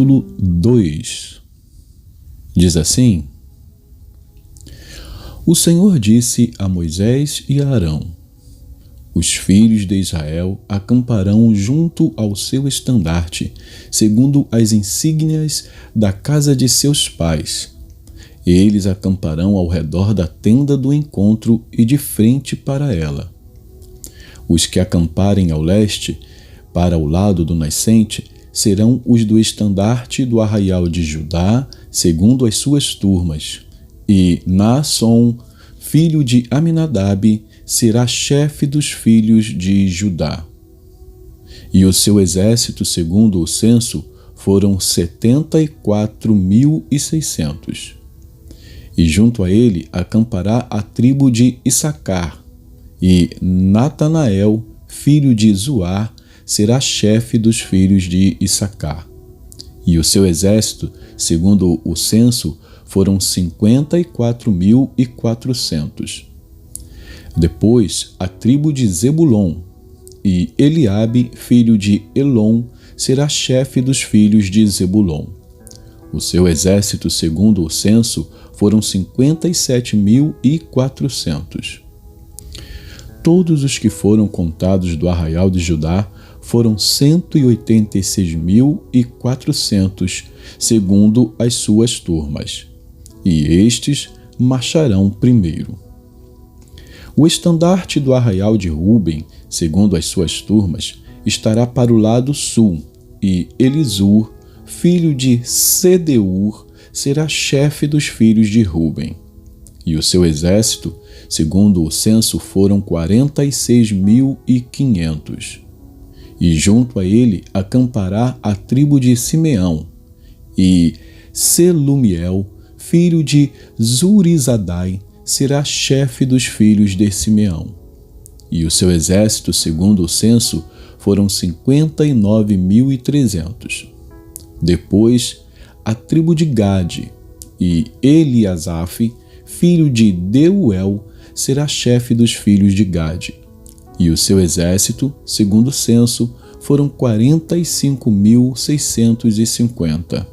capítulo 2. Diz assim: O Senhor disse a Moisés e a Arão: Os filhos de Israel acamparão junto ao seu estandarte, segundo as insígnias da casa de seus pais. Eles acamparão ao redor da tenda do encontro e de frente para ela. Os que acamparem ao leste, para o lado do nascente, serão os do estandarte do arraial de Judá, segundo as suas turmas. E Naasson, filho de Aminadab, será chefe dos filhos de Judá. E o seu exército, segundo o censo, foram 74.600. E junto a ele acampará a tribo de Issacar, e Natanael, filho de Zuar, será chefe dos filhos de Issacar. E o seu exército, segundo o censo, foram 54.400. Depois, a tribo de Zebulon, e Eliabe, filho de Elon, será chefe dos filhos de Zebulon. O seu exército, segundo o censo, foram 57.400. Todos os que foram contados do arraial de Judá foram 186.400, segundo as suas turmas, e estes marcharão primeiro. O estandarte do arraial de Ruben, segundo as suas turmas, estará para o lado sul, e Elisur, filho de Sedeur, será chefe dos filhos de Ruben. E o seu exército, segundo o censo, foram 46.500. E junto a ele acampará a tribo de Simeão, e Selumiel, filho de Zurizadai, será chefe dos filhos de Simeão. E o seu exército, segundo o censo, foram 59.300. Depois, a tribo de Gade, e Eliasaf, filho de Deuel, será chefe dos filhos de Gade. E o seu exército, segundo o censo, foram 45.650.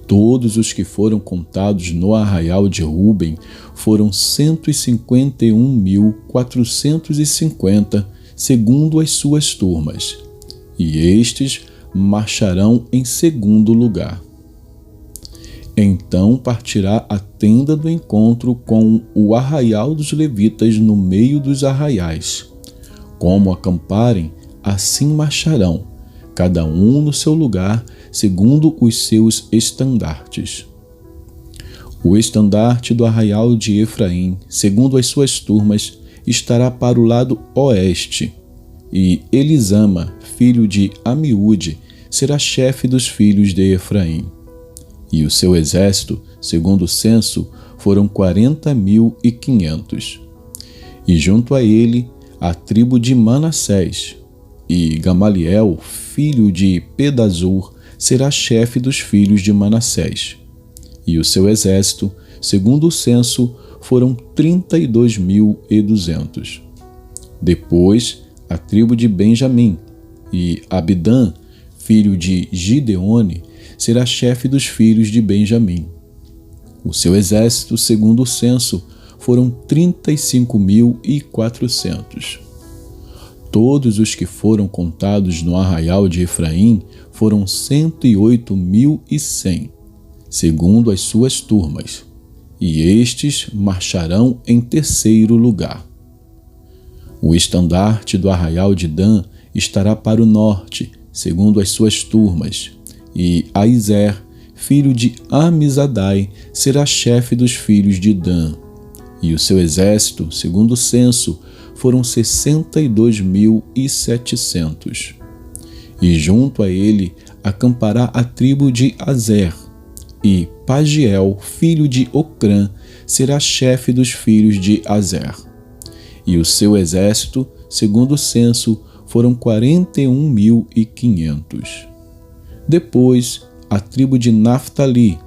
Todos os que foram contados no arraial de Ruben foram 151.450, segundo as suas turmas, e estes marcharão em segundo lugar. Então partirá a tenda do encontro com o arraial dos levitas no meio dos arraiais. Como acamparem, assim marcharão, cada um no seu lugar, segundo os seus estandartes. O estandarte do arraial de Efraim, segundo as suas turmas, estará para o lado oeste, e Elisama, filho de Amiúde, será chefe dos filhos de Efraim. E o seu exército, segundo o censo, foram 40.500. E junto a ele, a tribo de Manassés, e Gamaliel, filho de Pedazur, será chefe dos filhos de Manassés. E o seu exército, segundo o censo, foram 32.200. Depois, a tribo de Benjamim, e Abidã, filho de Gideone, será chefe dos filhos de Benjamim. O seu exército, segundo o censo, foram 35.400. Todos os que foram contados no arraial de Efraim foram 108.100, segundo as suas turmas, e estes marcharão em terceiro lugar. O estandarte do arraial de Dan estará para o norte, segundo as suas turmas, e Aizer, filho de Amizadai, será chefe dos filhos de Dan. E o seu exército, segundo o censo, foram 62.700. E junto a ele acampará a tribo de Azer, e Pagiel, filho de Ocrã, será chefe dos filhos de Azer. E o seu exército, segundo o censo, foram 41.500. Depois, a tribo de Naftali,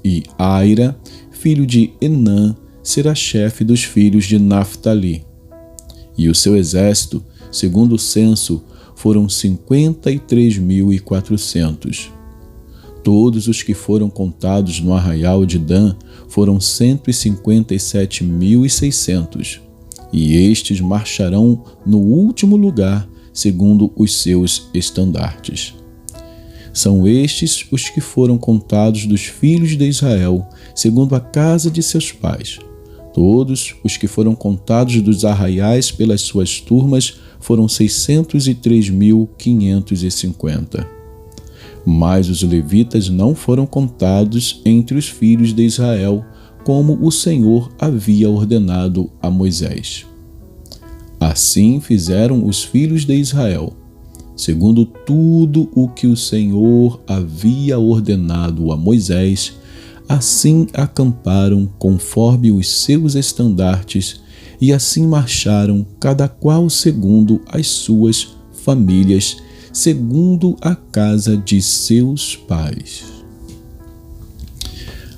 e Aira, filho de Enã, será chefe dos filhos de Naftali. E o seu exército, segundo o censo, foram 53.400. Todos os que foram contados no arraial de Dan foram 157.600, e estes marcharão no último lugar, segundo os seus estandartes. São estes os que foram contados dos filhos de Israel, segundo a casa de seus pais. Todos os que foram contados dos arraiais pelas suas turmas foram 603.550. Mas os levitas não foram contados entre os filhos de Israel, como o Senhor havia ordenado a Moisés. Assim fizeram os filhos de Israel, segundo tudo o que o Senhor havia ordenado a Moisés. Assim acamparam conforme os seus estandartes, e assim marcharam, cada qual segundo as suas famílias, segundo a casa de seus pais.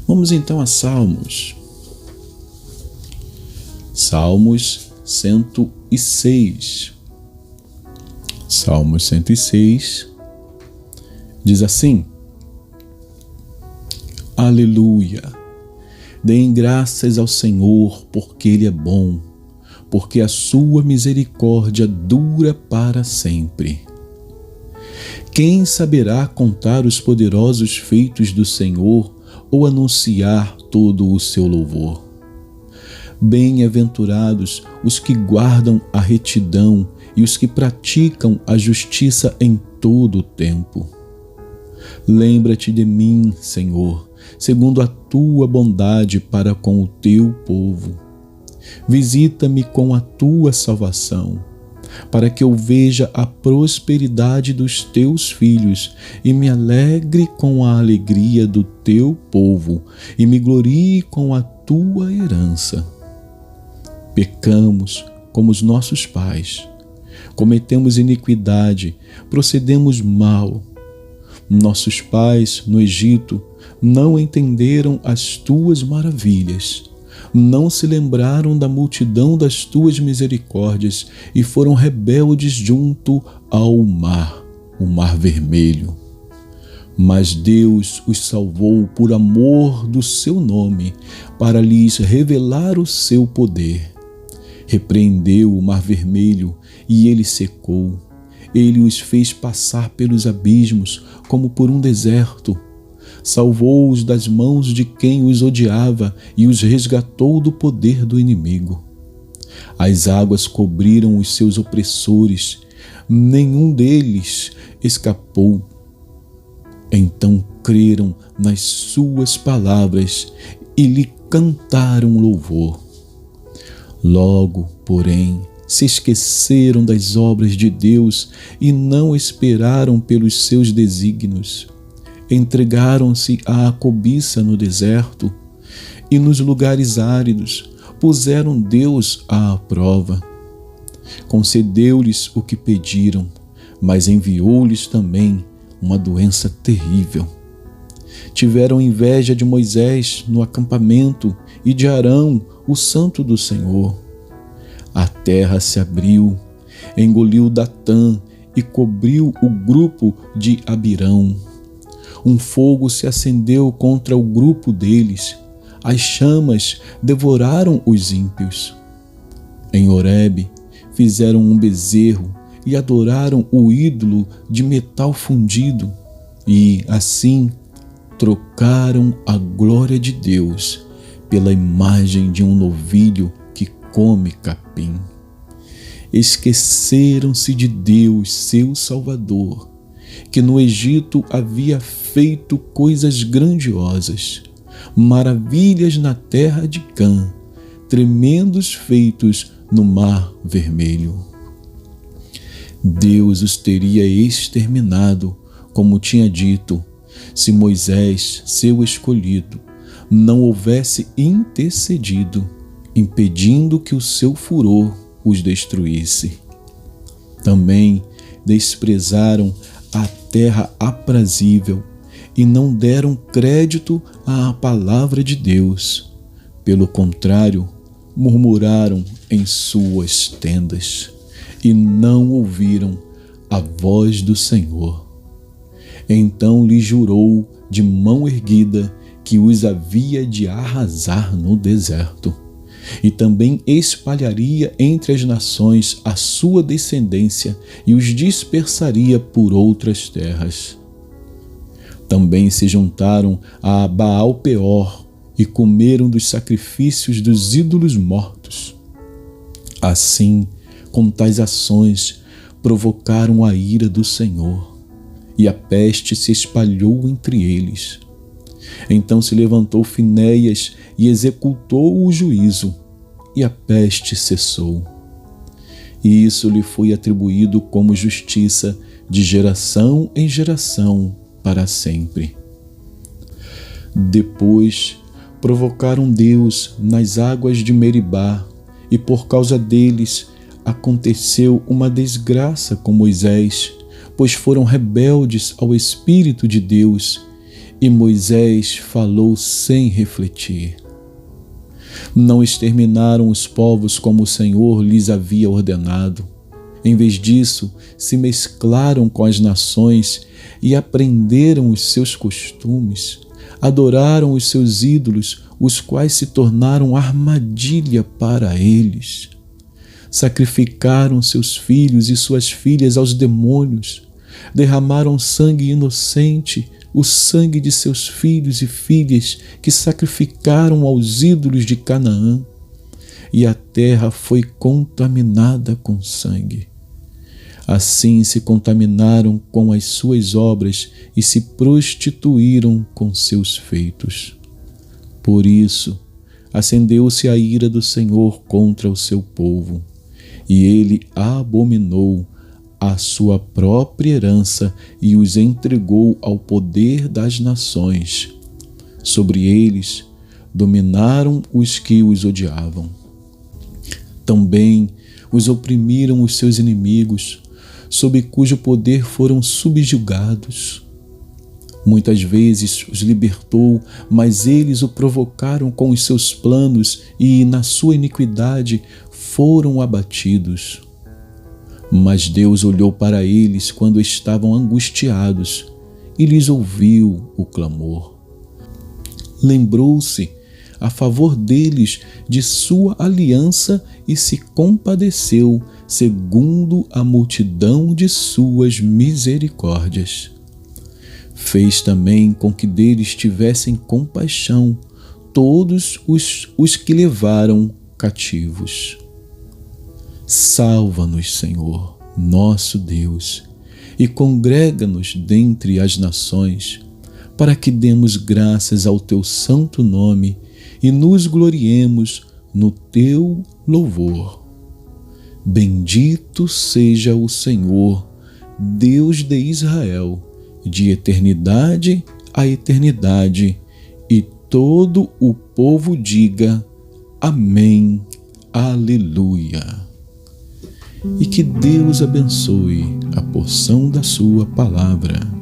Vamos então a Salmos. Salmos 106. Salmos 106 diz assim: Aleluia! Deem graças ao Senhor, porque Ele é bom, porque a sua misericórdia dura para sempre. Quem saberá contar os poderosos feitos do Senhor ou anunciar todo o seu louvor? Bem-aventurados os que guardam a retidão e os que praticam a justiça em todo o tempo. Lembra-te de mim, Senhor, segundo a tua bondade para com o teu povo. Visita-me com a tua salvação, para que eu veja a prosperidade dos teus filhos e me alegre com a alegria do teu povo e me glorie com a tua herança. Pecamos como os nossos pais, cometemos iniquidade, procedemos mal. Nossos pais no Egito não entenderam as tuas maravilhas, não se lembraram da multidão das tuas misericórdias e foram rebeldes junto ao mar, o mar vermelho. Mas Deus os salvou por amor do seu nome, para lhes revelar o seu poder. Repreendeu o mar vermelho e ele secou. Ele os fez passar pelos abismos como por um deserto. Salvou-os das mãos de quem os odiava e os resgatou do poder do inimigo. As águas cobriram os seus opressores, nenhum deles escapou. Então creram nas suas palavras e lhe cantaram louvor. Logo, porém, se esqueceram das obras de Deus e não esperaram pelos seus desígnios. Entregaram-se à cobiça no deserto e nos lugares áridos puseram Deus à prova. Concedeu-lhes o que pediram, mas enviou-lhes também uma doença terrível. Tiveram inveja de Moisés no acampamento e de Arão, o santo do Senhor. A terra se abriu, engoliu Datã e cobriu o grupo de Abirão. Um fogo se acendeu contra o grupo deles. As chamas devoraram os ímpios. Em Horebe fizeram um bezerro e adoraram o ídolo de metal fundido. E, assim, trocaram a glória de Deus pela imagem de um novilho que come capim. Esqueceram-se de Deus, seu Salvador, que no Egito havia feito coisas grandiosas, maravilhas na terra de Cã, tremendos feitos no mar vermelho. Deus os teria exterminado, como tinha dito, se Moisés, seu escolhido, não houvesse intercedido, impedindo que o seu furor os destruísse. Também desprezaram a terra aprazível e não deram crédito à palavra de Deus. Pelo contrário, murmuraram em suas tendas e não ouviram a voz do Senhor. Então lhe jurou de mão erguida que os havia de arrasar no deserto, e também espalharia entre as nações a sua descendência e os dispersaria por outras terras. Também se juntaram a Baal-peor e comeram dos sacrifícios dos ídolos mortos. Assim, com tais ações, provocaram a ira do Senhor, e a peste se espalhou entre eles. Então se levantou Finéias e executou o juízo, e a peste cessou. E isso lhe foi atribuído como justiça de geração em geração para sempre. Depois provocaram Deus nas águas de Meribá, e por causa deles aconteceu uma desgraça com Moisés, pois foram rebeldes ao Espírito de Deus, e Moisés falou sem refletir. Não exterminaram os povos como o Senhor lhes havia ordenado. Em vez disso, se mesclaram com as nações e aprenderam os seus costumes. Adoraram os seus ídolos, os quais se tornaram armadilha para eles. Sacrificaram seus filhos e suas filhas aos demônios. Derramaram sangue inocente, o sangue de seus filhos e filhas que sacrificaram aos ídolos de Canaã. E a terra foi contaminada com sangue. Assim se contaminaram com as suas obras e se prostituíram com seus feitos. Por isso, acendeu-se a ira do Senhor contra o seu povo, e ele abominou a sua própria herança e os entregou ao poder das nações. Sobre eles dominaram os que os odiavam. Também os oprimiram os seus inimigos, sob cujo poder foram subjugados. Muitas vezes os libertou, mas eles o provocaram com os seus planos e, na sua iniquidade, foram abatidos. Mas Deus olhou para eles quando estavam angustiados e lhes ouviu o clamor. Lembrou-se a favor deles de sua aliança e se compadeceu segundo a multidão de suas misericórdias. Fez também com que deles tivessem compaixão todos os que levaram cativos. Salva-nos, Senhor, nosso Deus, e congrega-nos dentre as nações, para que demos graças ao teu santo nome e nos gloriemos no teu louvor. Bendito seja o Senhor, Deus de Israel, de eternidade a eternidade, e todo o povo diga amém, aleluia. E que Deus abençoe a porção da sua palavra.